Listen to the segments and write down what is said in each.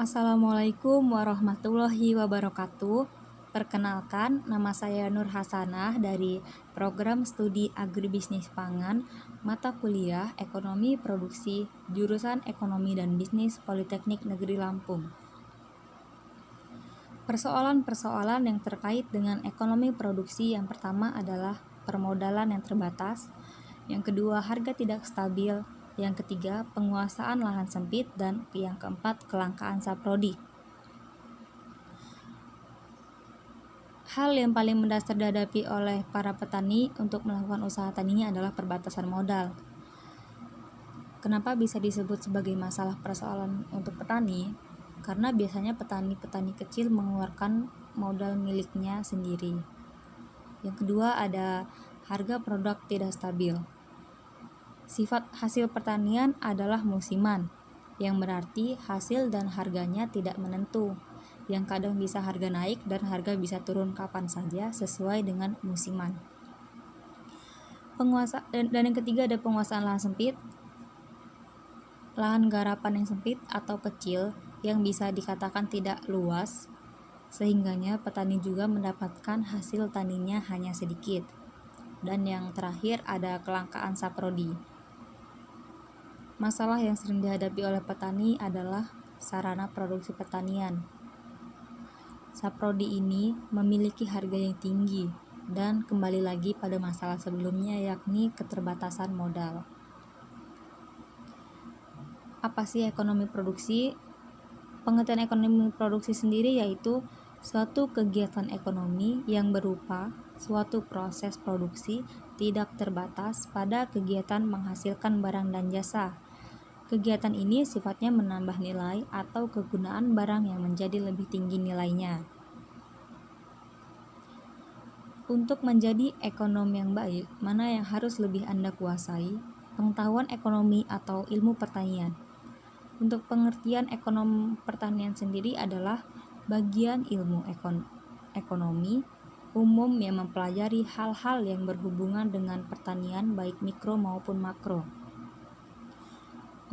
Assalamualaikum warahmatullahi wabarakatuh. Perkenalkan, nama saya Nur Hasanah dari Program Studi Agribisnis Pangan, mata kuliah Ekonomi Produksi, jurusan Ekonomi dan Bisnis Politeknik Negeri Lampung. Persoalan-persoalan yang terkait dengan ekonomi produksi yang pertama adalah permodalan yang terbatas, yang kedua harga tidak stabil, yang ketiga penguasaan lahan sempit, dan yang keempat kelangkaan saprodi. Hal yang paling mendasar dihadapi oleh para petani untuk melakukan usaha taninya adalah perbatasan modal. Kenapa bisa disebut sebagai masalah persoalan untuk petani? Karena biasanya petani-petani kecil mengeluarkan modal miliknya sendiri. Yang kedua ada harga produk tidak stabil. Sifat hasil pertanian adalah musiman, yang berarti hasil dan harganya tidak menentu, yang kadang bisa harga naik dan harga bisa turun kapan saja sesuai dengan musiman. Dan yang ketiga ada penguasaan lahan sempit. Lahan garapan yang sempit atau kecil yang bisa dikatakan tidak luas, sehingganya petani juga mendapatkan hasil taninya hanya sedikit. Dan yang terakhir ada kelangkaan saprodi. Masalah yang sering dihadapi oleh petani adalah sarana produksi pertanian. Saprodi ini memiliki harga yang tinggi dan kembali lagi pada masalah sebelumnya, yakni keterbatasan modal. Apa sih ekonomi produksi? Pengertian ekonomi produksi sendiri yaitu suatu kegiatan ekonomi yang berupa suatu proses produksi tidak terbatas pada kegiatan menghasilkan barang dan jasa. Kegiatan ini sifatnya menambah nilai atau kegunaan barang yang menjadi lebih tinggi nilainya. Untuk menjadi ekonom yang baik, mana yang harus lebih Anda kuasai? Pengetahuan ekonomi atau ilmu pertanian. Untuk pengertian ekonom pertanian sendiri adalah bagian ilmu ekonomi umum yang mempelajari hal-hal yang berhubungan dengan pertanian baik mikro maupun makro.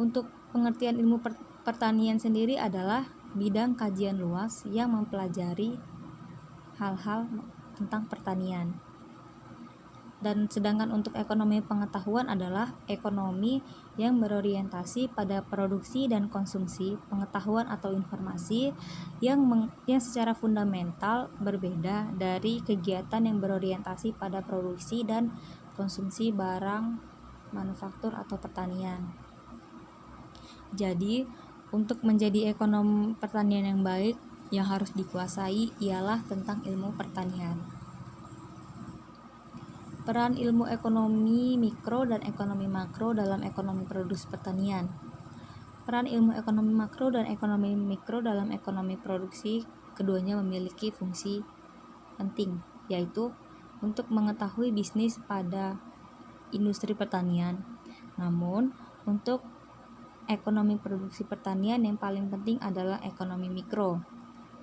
Untuk pengertian ilmu pertanian sendiri adalah bidang kajian luas yang mempelajari hal-hal tentang pertanian. Dan sedangkan untuk ekonomi pengetahuan adalah ekonomi yang berorientasi pada produksi dan konsumsi pengetahuan atau informasi yang secara fundamental berbeda dari kegiatan yang berorientasi pada produksi dan konsumsi barang manufaktur atau pertanian. Jadi, untuk menjadi ekonom pertanian yang baik, yang harus dikuasai ialah tentang ilmu pertanian. Peran ilmu ekonomi mikro dan ekonomi makro dalam ekonomi produksi pertanian. Peran ilmu ekonomi makro dan ekonomi mikro dalam ekonomi produksi keduanya memiliki fungsi penting, yaitu untuk mengetahui bisnis pada industri pertanian. Namun, untuk ekonomi produksi pertanian yang paling penting adalah ekonomi mikro.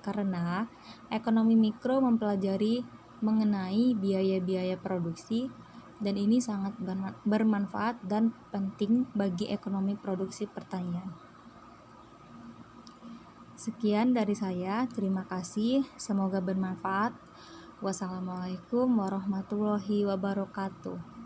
Karena ekonomi mikro mempelajari mengenai biaya-biaya produksi, dan ini sangat bermanfaat dan penting bagi ekonomi produksi pertanian. Sekian dari saya, terima kasih, semoga bermanfaat. Wassalamualaikum warahmatullahi wabarakatuh.